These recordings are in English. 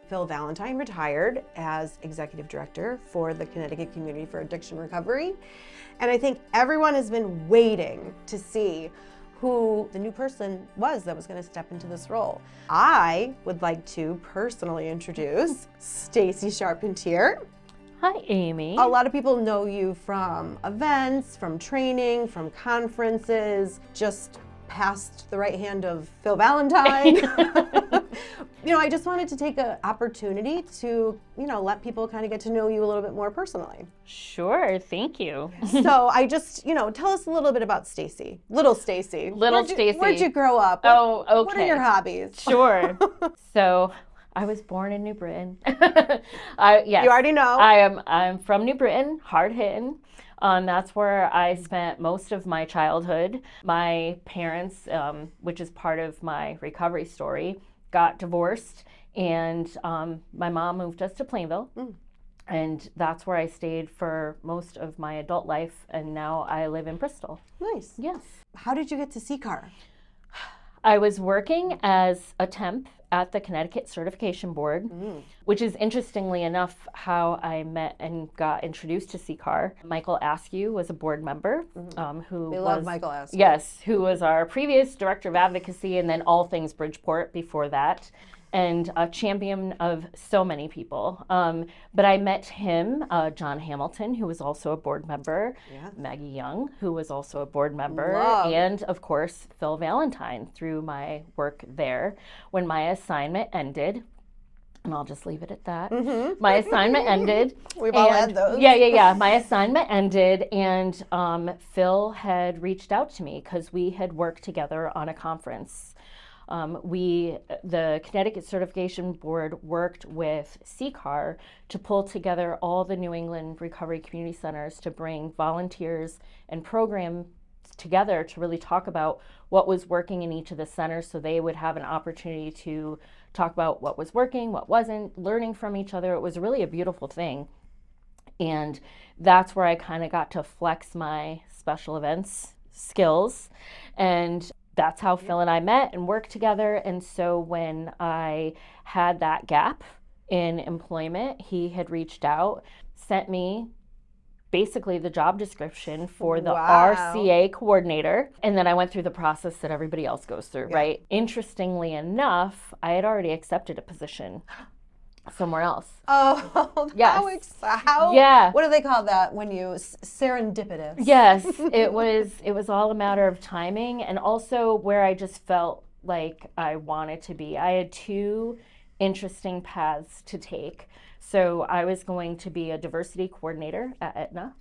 Phil Valentine retired as executive director for the Connecticut Community for Addiction Recovery. And I think everyone has been waiting to see who the new person was that was going to step into this role. I would like to personally introduce Stacy Charpentier. Hi, Amy. A lot of people know you from events, from training, from conferences, just past the right hand of Phil Valentine. I just wanted to take an opportunity to, let people kind of get to know you a little bit more personally. Sure, thank you. So I just, tell us a little bit about Stacy. Little Stacy. Stacy. Where'd you grow up? Oh, okay. What are your hobbies? Sure. So I was born in New Britain. Yes. You already know. I'm from New Britain, hard hitting. That's where I spent most of my childhood. My parents, which is part of my recovery story, got divorced, and my mom moved us to Plainville. And that's where I stayed for most of my adult life, and now I live in Bristol. Nice. Yes. How did you get to CCAR? I was working as a temp at the Connecticut Certification Board, which is interestingly enough how I met and got introduced to CCAR. Michael Askew was a board member We love Michael Askew. Yes, who was our previous director of advocacy and then all things Bridgeport before that, and a champion of so many people. But I met him, John Hamilton, who was also a board member, Maggie Young, who was also a board member, and of course, Phil Valentine through my work there. When my assignment ended, and I'll just leave it at that. My assignment ended. We've all had those. Yeah. My assignment ended, and Phil had reached out to me because we had worked together on a conference. The Connecticut Certification Board worked with CCAR to pull together all the New England Recovery Community Centers to bring volunteers and programs together to really talk about what was working in each of the centers, so they would have an opportunity to talk about what was working, what wasn't, learning from each other. It was really a beautiful thing. And that's where I kind of got to flex my special events skills. And that's how Phil and I met and worked together. And so when I had that gap in employment, he had reached out, sent me basically the job description for the RCA coordinator. And then I went through the process that everybody else goes through, right? Interestingly enough, I had already accepted a position somewhere else. Oh, yes. How? Yeah. What do they call that when you serendipitous? Yes, it was all a matter of timing, and also where I just felt like I wanted to be. I had two interesting paths to take. So I was going to be a diversity coordinator at Aetna,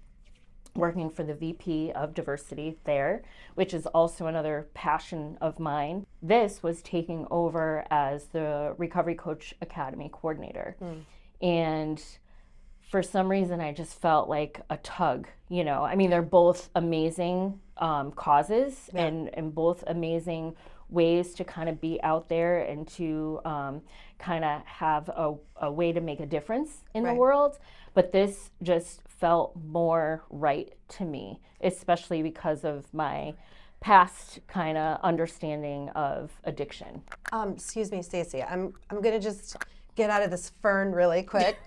working for the VP of diversity there, which is also another passion of mine. This was taking over as the Recovery Coach Academy coordinator. And for some reason, I just felt like a tug, I mean, they're both amazing causes and both amazing ways to kind of be out there and to kind of have a way to make a difference in the world. But this just felt more right to me, especially because of my past kind of understanding of addiction. Excuse me, Stacy. I'm gonna just get out of this fern really quick.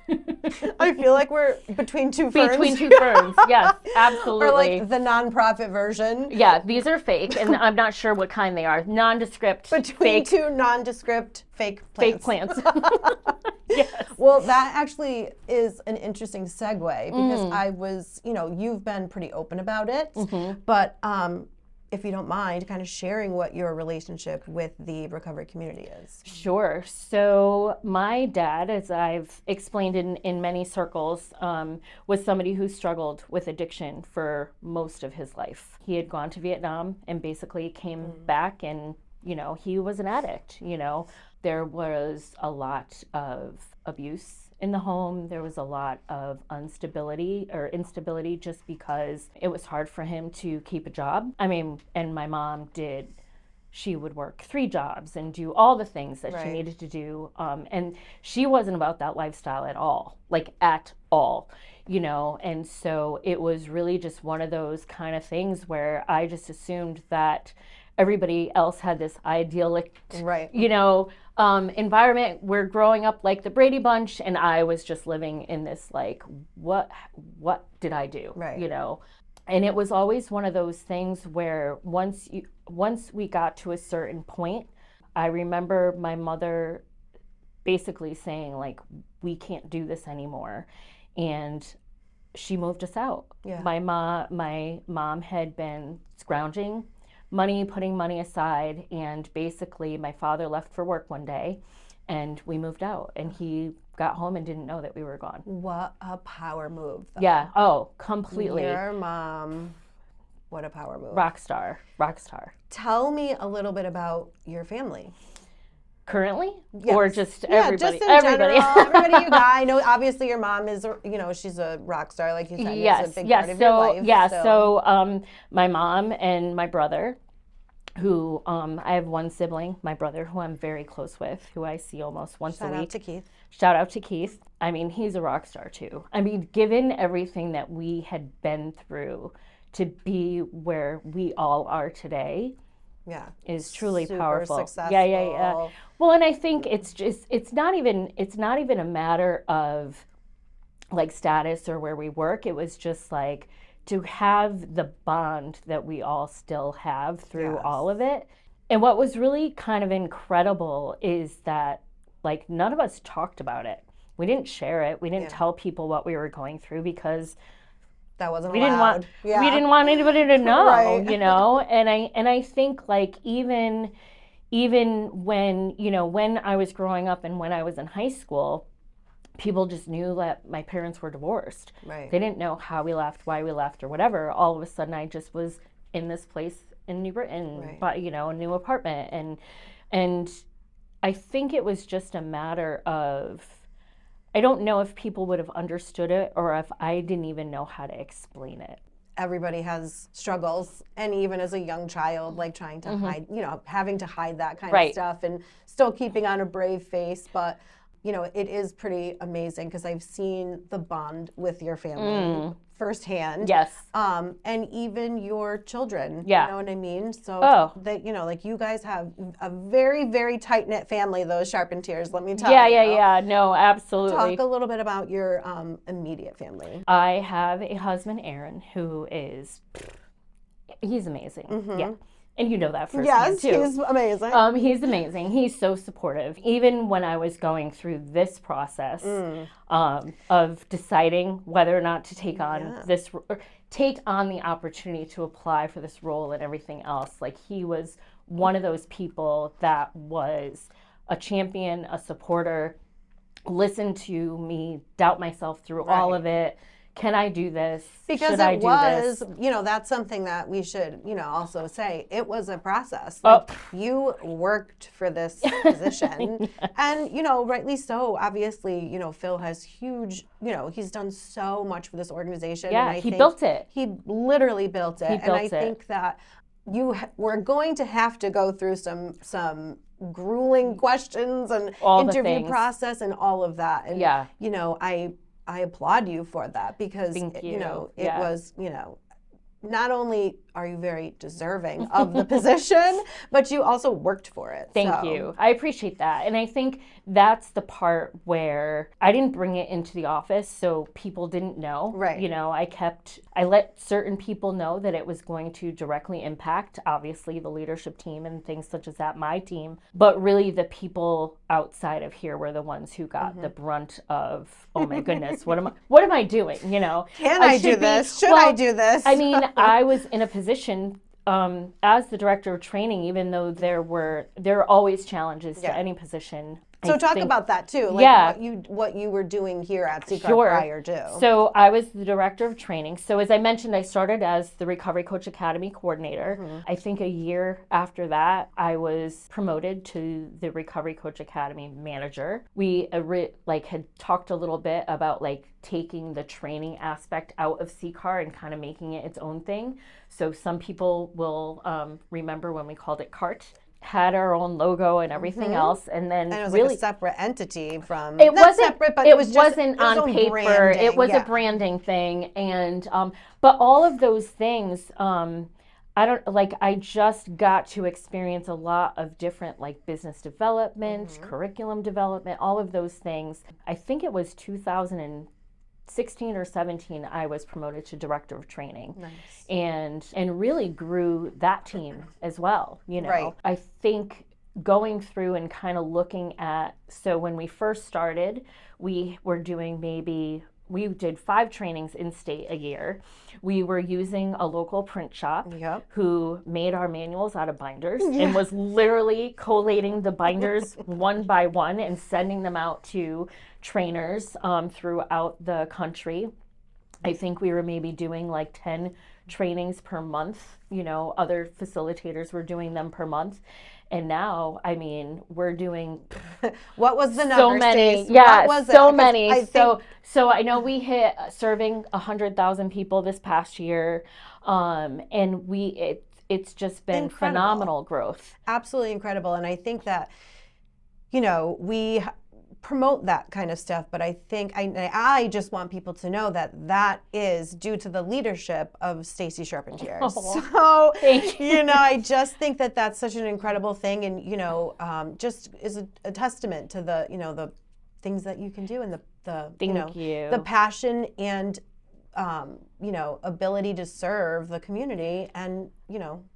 I feel like we're between two ferns. Between two ferns, yes, absolutely. Or like the nonprofit version. Yeah, these are fake, and I'm not sure what kind they are. Nondescript, between fake, two nondescript fake plants. Fake plants. Yes. Well, that actually is an interesting segue because I was, you've been pretty open about it, but if you don't mind, kind of sharing what your relationship with the recovery community is. Sure. So my dad, as I've explained in many circles, was somebody who struggled with addiction for most of his life. He had gone to Vietnam and basically came back and, he was an addict. There was a lot of abuse in the home. There was a lot of instability just because it was hard for him to keep a job. I mean, and my mom she would work 3 jobs and do all the things that she needed to do. And she wasn't about that lifestyle at all, and so it was really just one of those kind of things where I just assumed that everybody else had this idyllic, Right. environment. We're growing up like the Brady Bunch, and I was just living in this like, what did I do? Right. And it was always one of those things where once we got to a certain point, I remember my mother basically saying like, we can't do this anymore, and she moved us out. Yeah. My mom had been scrounging money, putting money aside, and basically my father left for work one day and we moved out, and he got home and didn't know that we were gone. What a power move, though. Yeah. Oh, completely. Your mom, what a power move. Rock star. Tell me a little bit about your family. Currently? Yes. Or just everybody? Just in general, everybody you got. I know obviously your mom is, she's a rock star, like you said. Yes, it's a big part of your life. So my mom and my brother, who I have one sibling, my brother, who I'm very close with, who I see almost once a week. Shout out to Keith. Shout out to Keith. I mean, he's a rock star too. I mean, given everything that we had been through to be where we all are today, is truly super powerful. Successful. Yeah. Well, and I think it's not even a matter of like status or where we work. It was just like to have the bond that we all still have through all of it. And what was really kind of incredible is that like none of us talked about it. We didn't share it. We didn't tell people what we were going through because that wasn't we allowed. We didn't want anybody to know, Right. And I think like even when, when I was growing up and when I was in high school, people just knew that my parents were divorced. Right. They didn't know how we left, why we left, or whatever. All of a sudden, I just was in this place in New Britain, but a new apartment, and I think it was just a matter of, I don't know if people would have understood it or if I didn't even know how to explain it. Everybody has struggles, and even as a young child, like trying to hide, having to hide that kind of stuff and still keeping on a brave face. But, it is pretty amazing because I've seen the bond with your family firsthand. Yes. And even your children. Yeah. You know what I mean? So that, like you guys have a very, very tight-knit family, those Charpentiers, let me tell you. Yeah. No, absolutely. Talk a little bit about your immediate family. I have a husband, Aaron, who is, he's amazing. Mm-hmm. Yeah. And you know that firsthand, too. Yes, he's amazing. He's amazing. He's so supportive. Even when I was going through this process of deciding whether or not to take on take on the opportunity to apply for this role and everything else, like he was one of those people that was a champion, a supporter, listened to me doubt myself through all of it. Can I do this? Because Should I do this? That's something that we should, also say. It was a process. You worked for this position. And, rightly so. Obviously, Phil has huge, he's done so much for this organization. Yeah, and he built it. He literally built it. And I think that we're going to have to go through some grueling questions and interview process and all of that. And, I applaud you for that because, it was, not only are you very deserving of the position, but you also worked for it. Thank you. I appreciate that. And I think that's the part where I didn't bring it into the office, so people didn't know. Right. I let certain people know that it was going to directly impact, obviously, the leadership team and things such as that, my team. But really, the people outside of here were the ones who got the brunt of, oh my goodness, what am I doing? Can I do this? Should I do this? I mean, I was in a position as the director of training, even though there are always challenges to any position. So talk about that too, what you were doing here at CCAR prior to. So I was the director of training. So as I mentioned, I started as the Recovery Coach Academy coordinator. I think a year after that, I was promoted to the Recovery Coach Academy manager. We had talked a little bit about taking the training aspect out of CCAR and kind of making it its own thing. So some people will remember when we called it CART. Had our own logo and everything else, and then it was really like a separate entity from. It wasn't separate, but it wasn't on paper. Branding, it was a branding thing, and but all of those things, I just got to experience a lot of different like business development, curriculum development, all of those things. I think it was 2016 or 17, I was promoted to director of training. Nice. And really grew that team as well. Right. I think going through and kind of looking at, so when we first started, we were doing we did 5 trainings in state a year. We were using a local print shop who made our manuals out of binders and was literally collating the binders one by one and sending them out to trainers throughout the country. I think we were maybe doing like 10 trainings per month. Other facilitators were doing them per month. And now, I mean, we're doing what was the number? So many, Stace? yeah, what was so it? many. So I know we hit serving 100,000 people this past year, and it's just been incredible. Phenomenal growth. Absolutely incredible, and I think that we promote that kind of stuff, but I think I just want people to know that is due to the leadership of Stacy Charpentier. So thank you. I just think that that's such an incredible thing, and just is a testament to the the things that you can do, and the passion and ability to serve the community. And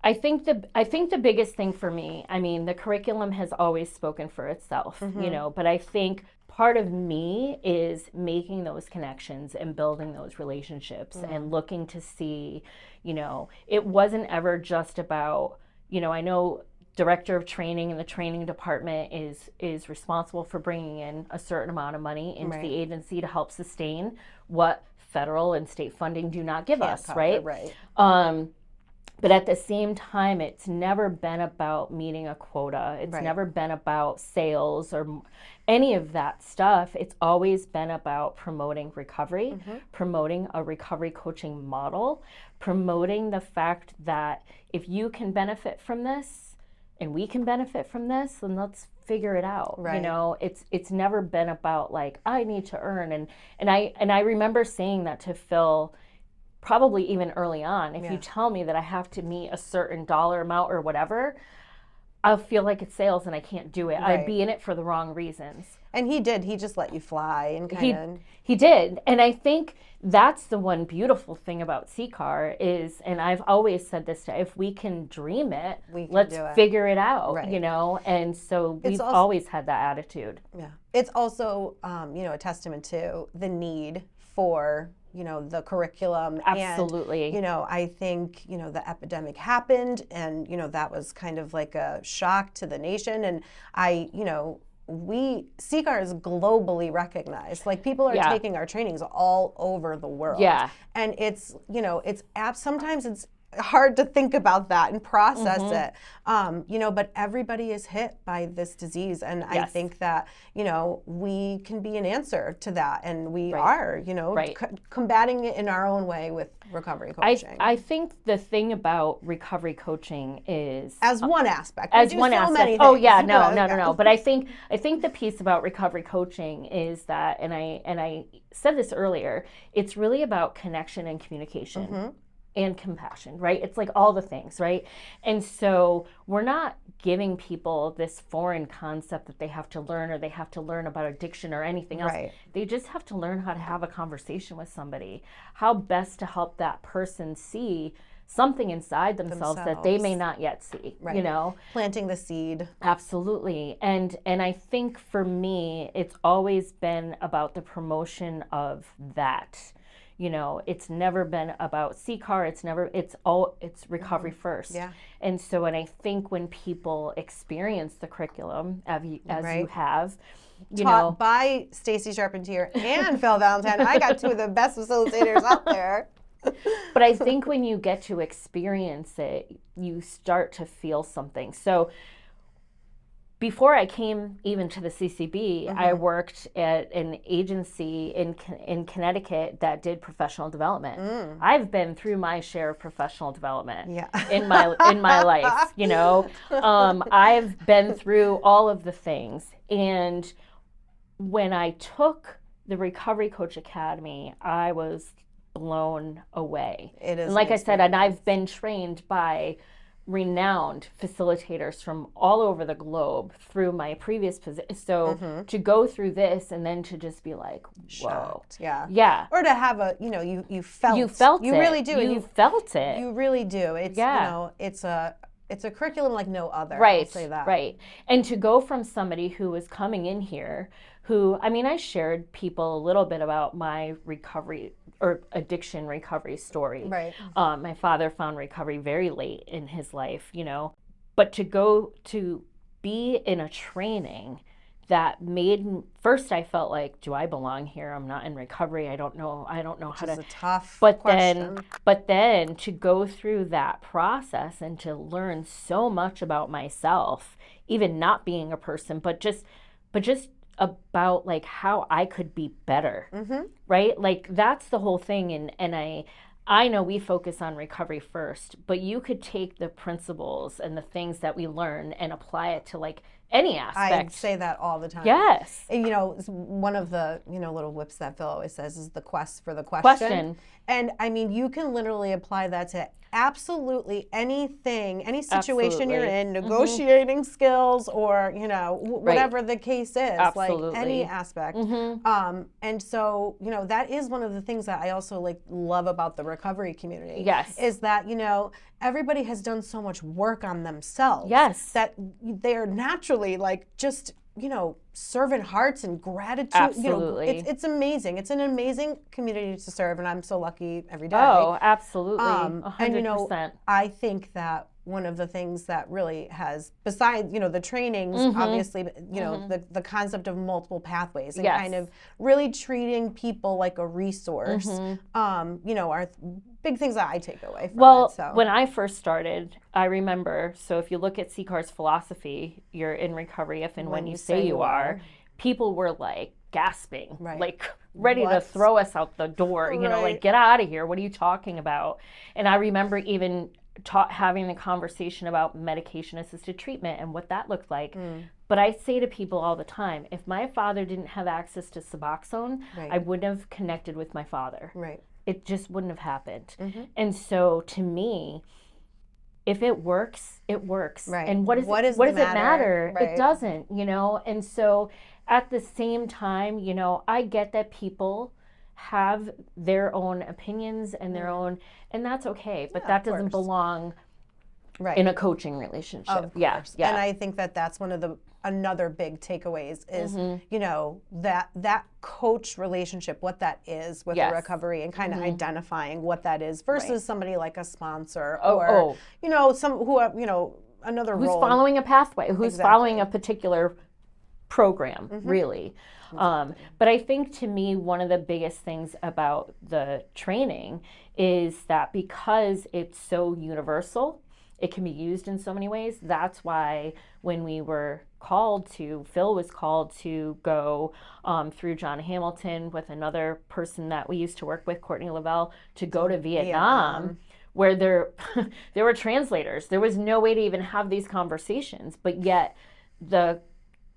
I think the biggest thing for me, I mean, the curriculum has always spoken for itself, but I think part of me is making those connections and building those relationships and looking to see, it wasn't ever just about, I know director of training in the training department is responsible for bringing in a certain amount of money into the agency to help sustain what federal and state funding do not give us, right? But at the same time, it's never been about meeting a quota. It's never been about sales or any of that stuff. It's always been about promoting recovery, promoting a recovery coaching model, promoting the fact that if you can benefit from this and we can benefit from this, then let's figure it out. It's never been about like, I need to earn. And I remember saying that to Phil probably even early on. If you tell me that I have to meet a certain dollar amount or whatever, I'll feel like it's sales and I can't do it. I'd be in it for the wrong reasons. And he did. He just let you fly and kind of... He did. And I think that's the one beautiful thing about CCAR is, and I've always said this, if we can dream it, let's figure it out, And so we've always had that attitude. Yeah. It's also, a testament to the need for the curriculum. Absolutely. And, I think, the epidemic happened and, that was kind of like a shock to the nation. And CCAR is globally recognized. Like people are taking our trainings all over the world. Yeah. And it's, sometimes it's hard to think about that and process it. But everybody is hit by this disease. And I think that, we can be an answer to that. And we are, combating it in our own way with recovery coaching. I think the thing about recovery coaching is... As one aspect. As one aspect. Oh, yeah. No. But I think the piece about recovery coaching is that, and I said this earlier, it's really about connection and communication. And compassion, right? It's like all the things, right? And so we're not giving people this foreign concept that they have to learn or they have to learn about addiction or anything else. They just have to learn how to have a conversation with somebody, how best to help that person see something inside themselves that they may not yet see, Planting the seed. Absolutely. And I think for me, it's always been about the promotion of that. It's never been about CCAR. It's recovery first. Yeah. And so, and I think when people experience the curriculum as you have, taught by Stacy Charpentier and Phil Valentine, I got two of the best facilitators out there. But I think when you get to experience it, you start to feel something. So before I came even to the CCB, I worked at an agency in Connecticut that did professional development. I've been through my share of professional development in my life. I've been through all of the things. And when I took the Recovery Coach Academy, I was blown away. It is. And like I said, and I've been trained by renowned facilitators from all over the globe through my previous position. So to go through this and then to just be like, whoa. Shocked. Yeah. Yeah. Or to have a, you felt. You felt you it. really do. You felt it. You really do. It's, it's a curriculum like no other. Right. I'll say that. Right. And to go from somebody who was coming in here who, I mean, I shared people a little bit about my recovery or addiction recovery story. Right. My father found recovery very late in his life, but to go to be in a training that made, first I felt like, do I belong here? I'm not in recovery. I don't know how to. It's a tough question. But then to go through that process and to learn so much about myself, even not being a person, but just about like how I could be better, right? Like that's the whole thing. And I know we focus on recovery first, but you could take the principles and the things that we learn and apply it to like any aspect. I say that all the time. Yes. And, one of the, little whips that Phil always says is the quest for the question. And I mean, you can literally apply that to absolutely anything, any situation you're in, negotiating skills or, whatever the case is, like any aspect. And so, that is one of the things that I also like love about the recovery community. Yes. Is that, everybody has done so much work on themselves. Yes. That they're naturally like just, servant hearts and gratitude. Absolutely. It's amazing. It's an amazing community to serve, and I'm so lucky every day. Oh, absolutely. 100%. And I think that one of the things that really has, besides, the trainings, obviously, the concept of multiple pathways and kind of really treating people like a resource, are big things that I take away from it. So. When I first started, I remember, so if you look at CCAR's philosophy, you're in recovery if and when you say you are, people were like gasping, like ready to throw us out the door, like get out of here. What are you talking about? And I remember even having the conversation about medication-assisted treatment and what that looked like. But I say to people all the time, if my father didn't have access to Suboxone, I wouldn't have connected with my father. Right. It just wouldn't have happened. And so to me, if it works, it works. Right. And what does it matter? It doesn't, And so at the same time, I get that people have their own opinions and their own, and that's okay, but that doesn't belong in a coaching relationship. Of course. And I think that that's another big takeaways is, that coach relationship, what that is with the recovery and kind of identifying what that is versus somebody like a sponsor or, some who, another who's role. Following a pathway, who's following a particular program, really. But I think to me, one of the biggest things about the training is that because it's so universal, it can be used in so many ways. That's why when we were Phil was called to go through John Hamilton with another person that we used to work with, Courtney Lavelle, to go to Vietnam. Where there were translators. There was no way to even have these conversations, but yet the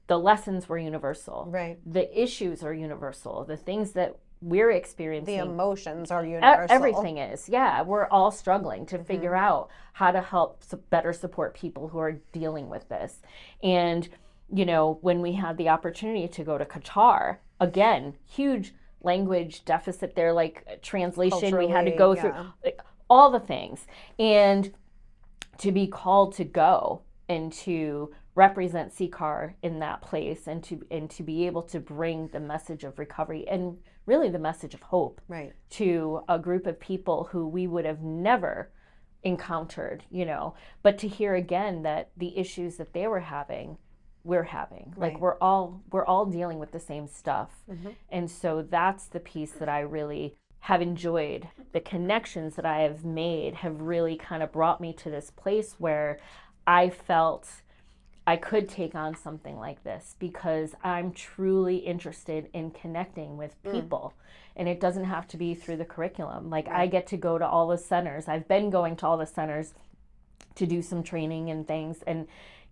lessons were universal. Right. The issues are universal. The things that we're experiencing. The emotions are universal. Everything is. Yeah. We're all struggling to figure out how to help better support people who are dealing with this. And, when we had the opportunity to go to Qatar, again, huge language deficit there, like translation, culturally, we had to go through all the things. And to be called to go and to represent CCAR in that place and to be able to bring the message of recovery and really the message of hope to a group of people who we would have never encountered, but to hear again that the issues that they were having, we're having. Like we're all dealing with the same stuff. And so that's the piece that I really have enjoyed. The connections that I have made have really kind of brought me to this place where I felt I could take on something like this because I'm truly interested in connecting with people. And it doesn't have to be through the curriculum. Like I get to go to all the centers. I've been going to all the centers to do some training and things, and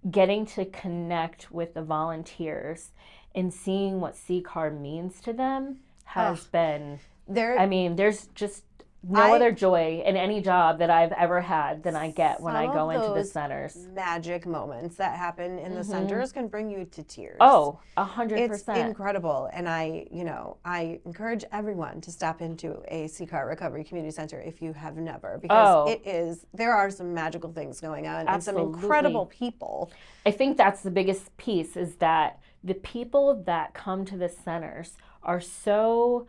getting to connect with the volunteers and seeing what CCAR means to them has been, there's just no other joy in any job that I've ever had than I get when I go into the centers. Magic moments that happen in the centers can bring you to tears. Oh, 100%. It's incredible. And I encourage everyone to step into a CCAR Recovery Community Center if you have never, because there are some magical things going on. Absolutely. And some incredible people. I think that's the biggest piece, is that the people that come to the centers are so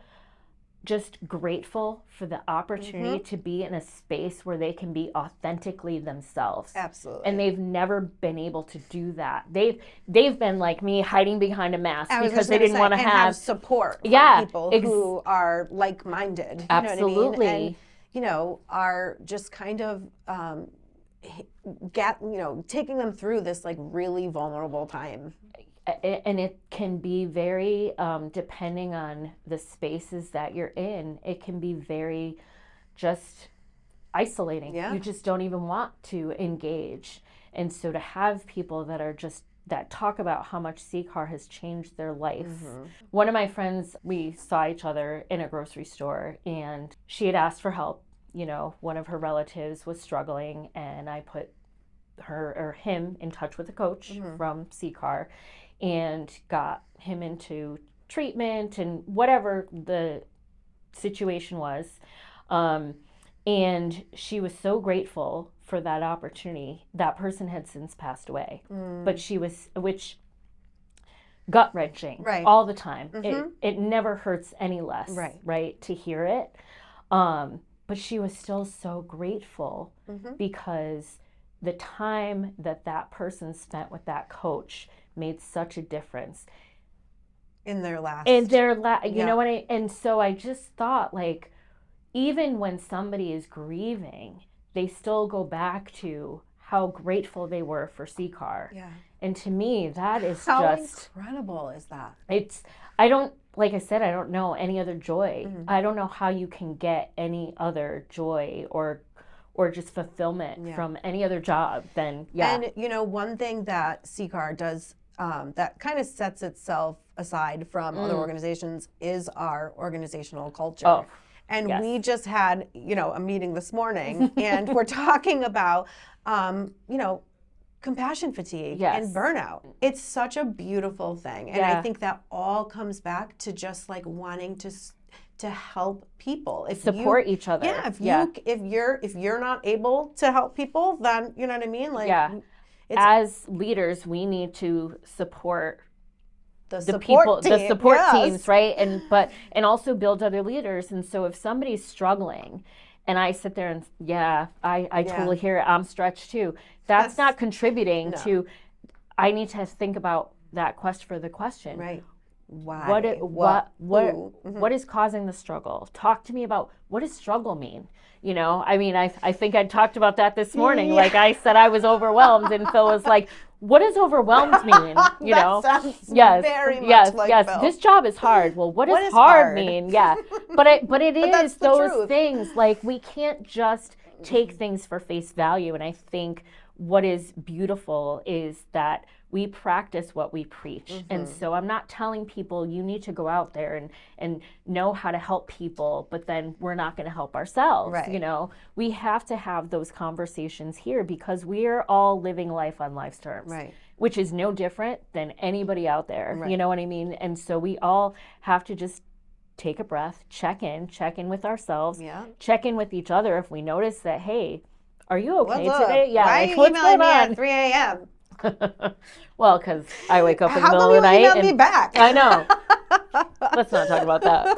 just grateful for the opportunity to be in a space where they can be authentically themselves. Absolutely. And they've never been able to do that. They've been like me, hiding behind a mask because they didn't want to have support from people who are like-minded. Absolutely. You know what I mean? And, are just kind of taking them through this like really vulnerable time. And it can be very, depending on the spaces that you're in, it can be very just isolating. Yeah. You just don't even want to engage. And so to have people that talk about how much CCAR has changed their life. One of my friends, we saw each other in a grocery store, and she had asked for help. One of her relatives was struggling, and I put him in touch with a coach from CCAR, and got him into treatment and whatever the situation was. And she was so grateful for that opportunity. That person had since passed away, but which gut-wrenching all the time. It never hurts any less, right, to hear it. But she was still so grateful because the time that person spent with that coach made such a difference in their last. You know what and so I just thought, like, even when somebody is grieving, they still go back to how grateful they were for CCAR. Yeah. And to me, that is how incredible is that? I don't know any other joy. I don't know how you can get any other joy or just fulfillment from any other job than, And, one thing that CCAR does that kind of sets itself aside from other organizations is our organizational culture. Oh, and we just had, a meeting this morning, and we're talking about, compassion fatigue and burnout. It's such a beautiful thing. And I think that all comes back to just like wanting to help people, support each other. If you're not able to help people, then you know what I mean. Like, as leaders, we need to support the support teams, right? And also build other leaders. And so if somebody's struggling, and I sit there and I totally hear it. I'm stretched too. That's not contributing to. I need to think about that for the question. Right. Why? What is causing the struggle? Talk to me about, what does struggle mean? I think I talked about that this morning. Like I said, I was overwhelmed, and Phil was like, what does overwhelmed mean? Sounds very much like Phil. This job is hard. Well, what does hard mean? Yeah. But it is those truth. Things, like, we can't just take things for face value. And I think what is beautiful is that we practice what we preach. And so I'm not telling people you need to go out there and know how to help people, but then we're not going to help ourselves. Right. We have to have those conversations here because we're all living life on life's terms. Right. Which is no different than anybody out there. Right. You know what I mean? And so we all have to just take a breath, check in with ourselves, check in with each other if we notice that, hey, are you okay today? Yeah. Why are you emailing me at 3 a.m.? Well, because I wake up in the middle of the night. How come you emailed me back? I know. Let's not talk about that.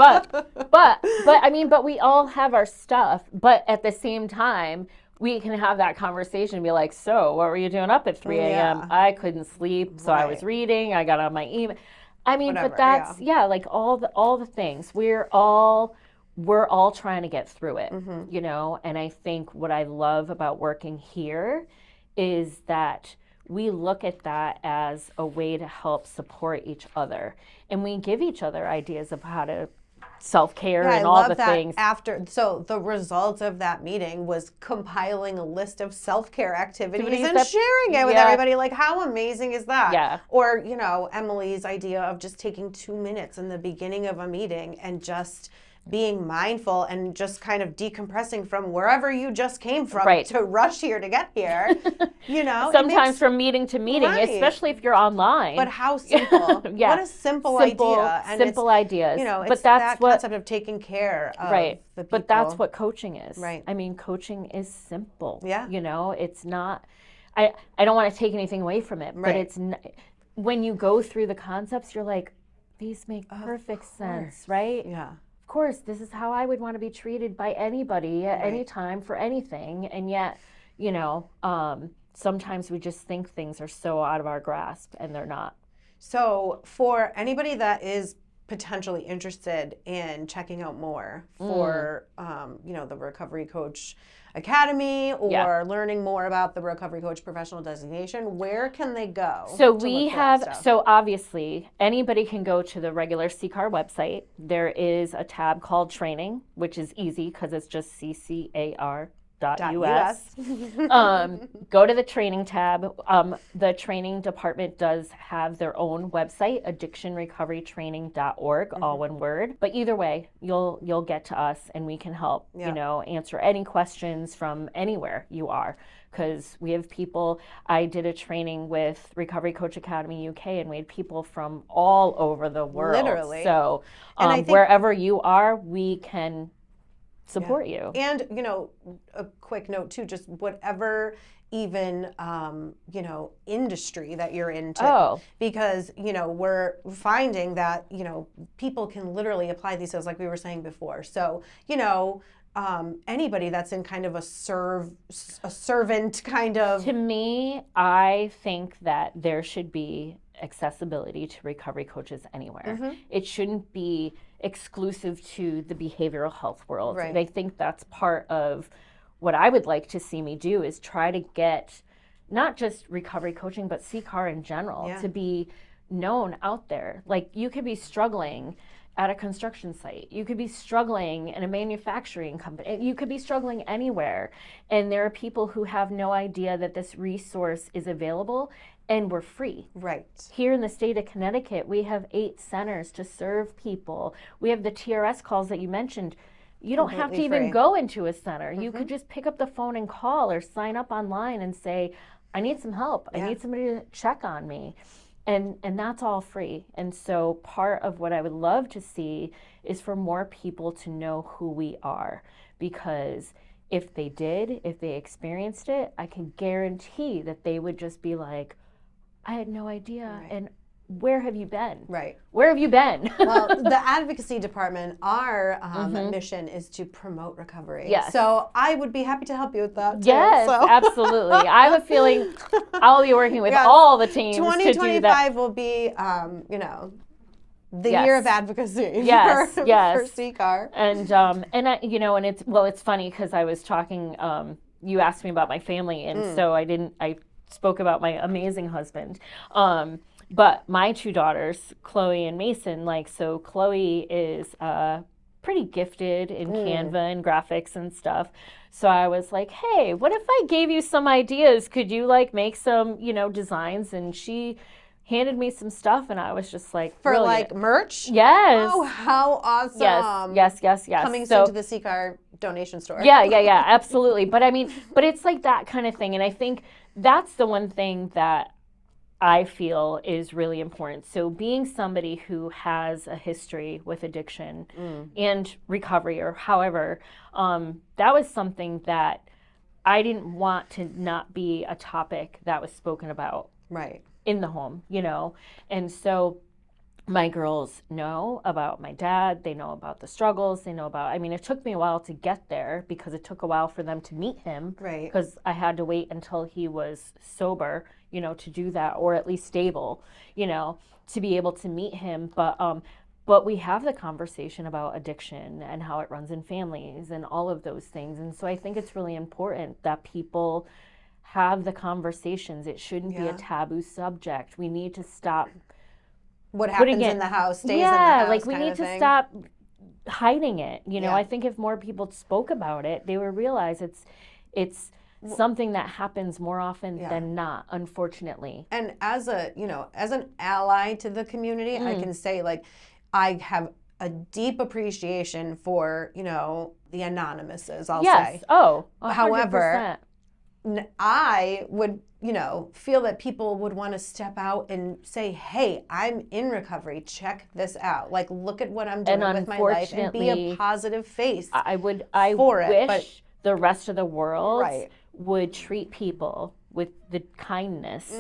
But we all have our stuff. But at the same time, we can have that conversation and be like, so what were you doing up at 3 a.m.? I couldn't sleep, so I was reading. I got on my email. Whatever, but that's like all the things. We're all trying to get through it, And I think what I love about working here is that we look at that as a way to help support each other, and we give each other ideas of how to self-care and all the things. So the result of that meeting was compiling a list of self-care activities and sharing it with everybody. Like, how amazing is that? Yeah. Or, Emily's idea of just taking 2 minutes in the beginning of a meeting and just being mindful and just kind of decompressing from wherever you just came from Right. to rush here to get here, you know. Sometimes from meeting to meeting, Right. especially if you're online. But how simple. Yeah. What a simple idea. And simple ideas. You know, it's but that's that concept of taking care of right. the people. But that's what coaching is. Right. I mean, coaching is simple. Yeah. You know, it's not, I don't want to take anything away from it, but it's, when you go through the concepts, you're like, these make perfect sense, right? Yeah. Of course, this is how I would want to be treated by anybody at any time for anything. And yet, you know, sometimes we just think things are so out of our grasp, and they're not. So for anybody that is potentially interested in checking out more for, you know, the Recovery Coach Academy or learning more about the Recovery Coach professional designation, where can they go? So we have, so obviously anybody can go to the regular CCAR website. There is a tab called training, which is easy because it's just CCAR.us. Go to the training tab. The training department does have their own website, addictionrecoverytraining.org, all one word. But either way, you'll get to us, and we can help, you know, answer any questions from anywhere you are. Because we have people, I did a training with Recovery Coach Academy UK, and we had people from all over the world. Literally. So and I think wherever you are, we can support you. And, you know, a quick note too, just whatever even, you know, industry that you're into. Because, you know, we're finding that, you know, people can literally apply these skills like we were saying before. So, you know, anybody that's in kind of a servant kind of. To me, I think that there should be accessibility to recovery coaches anywhere. It shouldn't be exclusive to the behavioral health world. Right. I think that's part of what I would like to see me do, is try to get not just recovery coaching, but CCAR in general to be known out there. Like, you could be struggling at a construction site. You could be struggling in a manufacturing company. You could be struggling anywhere. And there are people who have no idea that this resource is available, and we're free. Right. Here in the state of Connecticut, we have 8 centers to serve people. We have the TRS calls that you mentioned. You don't have to even go into a center. You could just pick up the phone and call, or sign up online and say, I need some help. I need somebody to check on me. And that's all free. And so part of what I would love to see is for more people to know who we are. Because if they experienced it, I can guarantee that they would just be like, I had no idea. And where have you been? Right. Where have you been? Well, the advocacy department, our mission is to promote recovery. Yes. So I would be happy to help you with that too. Yes, absolutely. I have a feeling I'll be working with all the teams to do that. 2025 will be, you know, the year of advocacy. Yes, for CCAR. And I, you know, and it's funny because I was talking. You asked me about my family, and so I spoke about my amazing husband. But my 2 daughters, Chloe and Mason, so Chloe is pretty gifted in Canva and graphics and stuff. So I was like, hey, what if I gave you some ideas? Could you make some, designs? And she handed me some stuff, and I was just like, for brilliant. Merch? Yes. Oh, how awesome. Yes. Coming soon to the CCAR donation store. Yeah, absolutely. But I mean, it's like that kind of thing. And I think that's the one thing that I feel is really important. So being somebody who has a history with addiction and recovery, or however, that was something that I didn't want to not be a topic that was spoken about in the home, And so my girls know about my dad. They know about the struggles. They know about, it took me a while to get there because it took a while for them to meet him. Right. Because I had to wait until he was sober, to do that, or at least stable, to be able to meet him. But we have the conversation about addiction and how it runs in families and all of those things. And so I think it's really important that people have the conversations. It shouldn't be a taboo subject. We need to stop. What happens in the house stays in the house. We need to stop hiding it. I think if more people spoke about it, they would realize it's something that happens more often than not, unfortunately. And as an ally to the community, I can say I have a deep appreciation for, you know, the anonymouses, I'll Yes. say. Oh, 100%. However, I would, you know, feel that people would want to step out and say, hey, I'm in recovery. Check this out. Like, look at what I'm doing with my life, and be a positive face. I wish the rest of the world would treat people with the kindness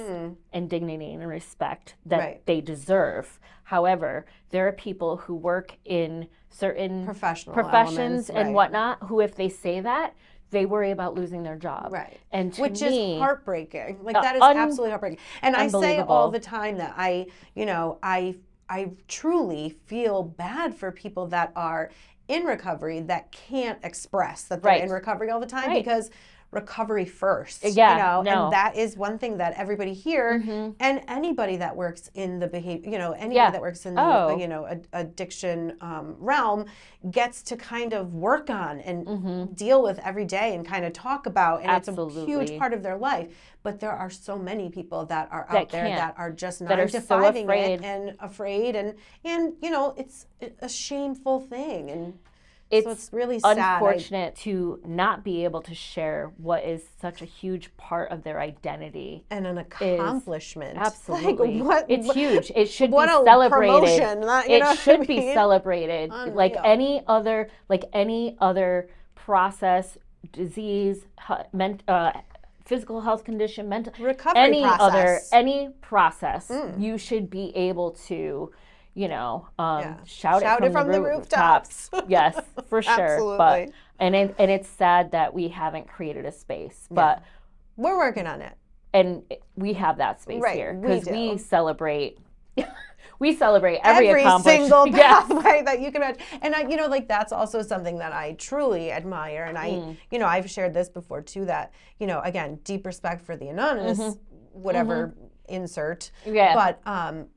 and dignity and respect that they deserve. However, there are people who work in certain professions and whatnot who, if they say that, they worry about losing their job. Right. And to Which me, is heartbreaking. Like, that is absolutely heartbreaking. And I say all the time that I truly feel bad for people that are in recovery that can't express that they're in recovery all the time, because recovery first, you know, and that is one thing that everybody here and anybody that works in the behavior, you know, anybody that works in the, you know, addiction realm gets to kind of work on and deal with every day and kind of talk about, and it's a huge part of their life. But there are so many people that are out there that are just 9 to 5ing it and afraid, and you know, it's a shameful thing, and so it's really sad. Unfortunate to not be able to share what is such a huge part of their identity and an accomplishment. Absolutely, like it's huge. It should be a celebrated. Promotion, it should be celebrated, Unreal. like any other process, disease, physical health condition, mental recovery process. Any process, you should be able to, you know, shout it from the rooftops. Yes, for sure. Absolutely. But and it's sad that we haven't created a space, but we're working on it. And we have that space here because we celebrate. We celebrate every single pathway that you can imagine. And I, you know, like, that's also something that I truly admire. And I, you know, I've shared this before too, that, you know, again, deep respect for the anonymous, whatever insert. But,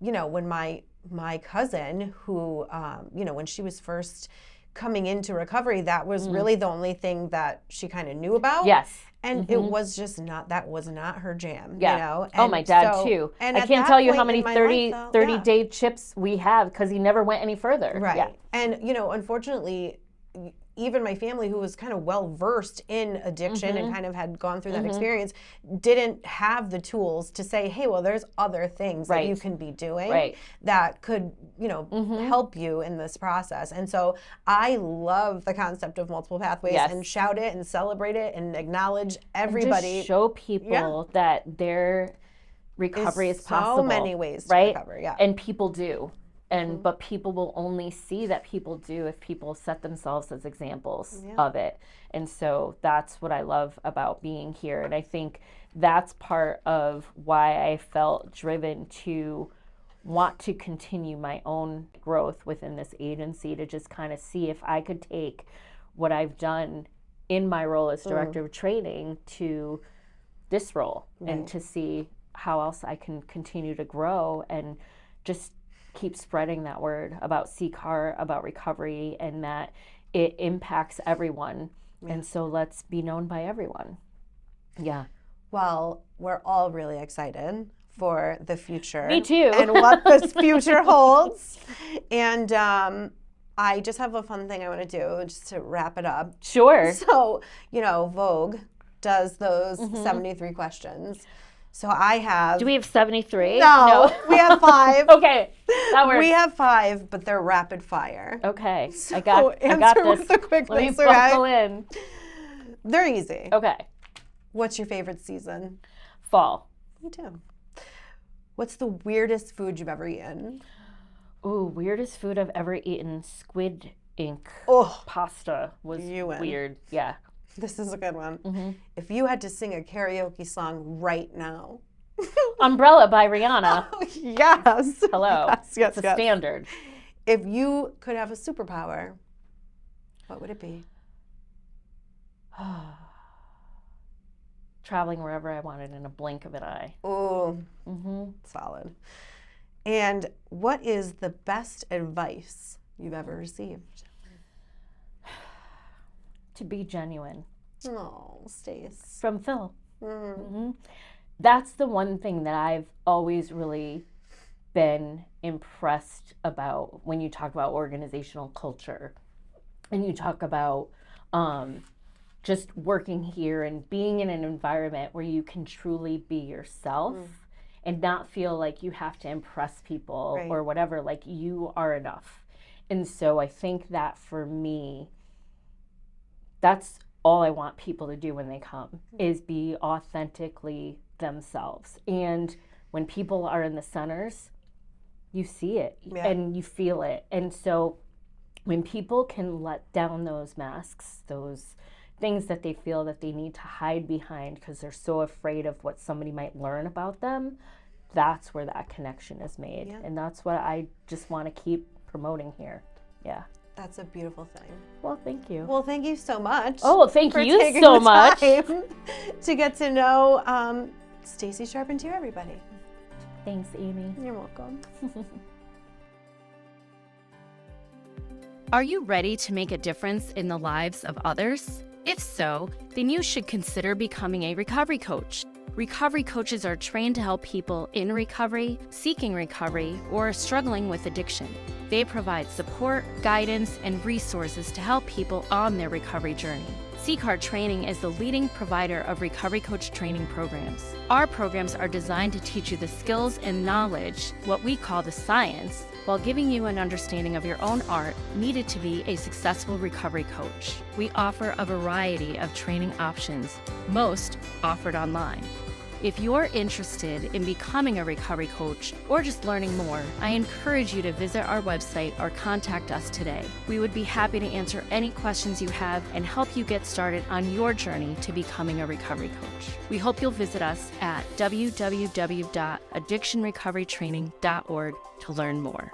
you know, when my cousin who, you know, when she was first coming into recovery, that was really the only thing that she kind of knew about. Yes. And it was just that was not her jam, you know? And my dad too. And I can't tell you how many 30-day chips we have because he never went any further. Right. Yeah. And, you know, unfortunately, even my family, who was kind of well-versed in addiction and kind of had gone through that experience, didn't have the tools to say, hey, well, there's other things that you can be doing that could, you know, help you in this process. And so I love the concept of multiple pathways and shout it and celebrate it and acknowledge everybody. And just show people that their recovery is possible. So many ways to recover, And people do. And but people will only see that people do if people set themselves as examples of it. And so that's what I love about being here. And I think that's part of why I felt driven to want to continue my own growth within this agency, to just kind of see if I could take what I've done in my role as director of training to this role and to see how else I can continue to grow and just keep spreading that word about CCAR, about recovery, and that it impacts everyone. And so let's be known by everyone. Yeah. Well, we're all really excited for the future. Me too. And what this future holds. And I just have a fun thing I want to do just to wrap it up. Sure. So, you know, Vogue does those 73 questions. So I have... Do we have 73? No, we have 5. Okay, that works. We have 5, but they're rapid fire. Okay, so I got this. With the quickness, Let me buckle in. They're easy. Okay. What's your favorite season? Fall. Me too. What's the weirdest food you've ever eaten? Ooh, weirdest food I've ever eaten. Squid ink pasta was weird. Yeah. This is a good one. If you had to sing a karaoke song right now. Umbrella by Rihanna. Oh, yes. Hello. Yes, it's a standard. If you could have a superpower, what would it be? Traveling wherever I wanted in a blink of an eye. Oh, solid. And what is the best advice you've ever received? To be genuine. Oh, Stace. From Phil. That's the one thing that I've always really been impressed about when you talk about organizational culture and you talk about just working here and being in an environment where you can truly be yourself and not feel like you have to impress people or whatever, like you are enough. And so I think that for me, that's all I want people to do when they come, is be authentically themselves. And when people are in the centers, you see it and you feel it. And so when people can let down those masks, those things that they feel that they need to hide behind because they're so afraid of what somebody might learn about them, that's where that connection is made. Yeah. And that's what I just want to keep promoting here. Yeah. That's a beautiful thing. Well, thank you. Well, thank you so much. Oh, thank you so much. To get to know Stacy Charpentier, everybody. Thanks, Amy. You're welcome. Are you ready to make a difference in the lives of others? If so, then you should consider becoming a recovery coach. Recovery coaches are trained to help people in recovery, seeking recovery, or struggling with addiction. They provide support, guidance, and resources to help people on their recovery journey. CCAR Training is the leading provider of recovery coach training programs. Our programs are designed to teach you the skills and knowledge, what we call the science, while giving you an understanding of your own art needed to be a successful recovery coach. We offer a variety of training options, most offered online. If you're interested in becoming a recovery coach or just learning more, I encourage you to visit our website or contact us today. We would be happy to answer any questions you have and help you get started on your journey to becoming a recovery coach. We hope you'll visit us at www.addictionrecoverytraining.org to learn more.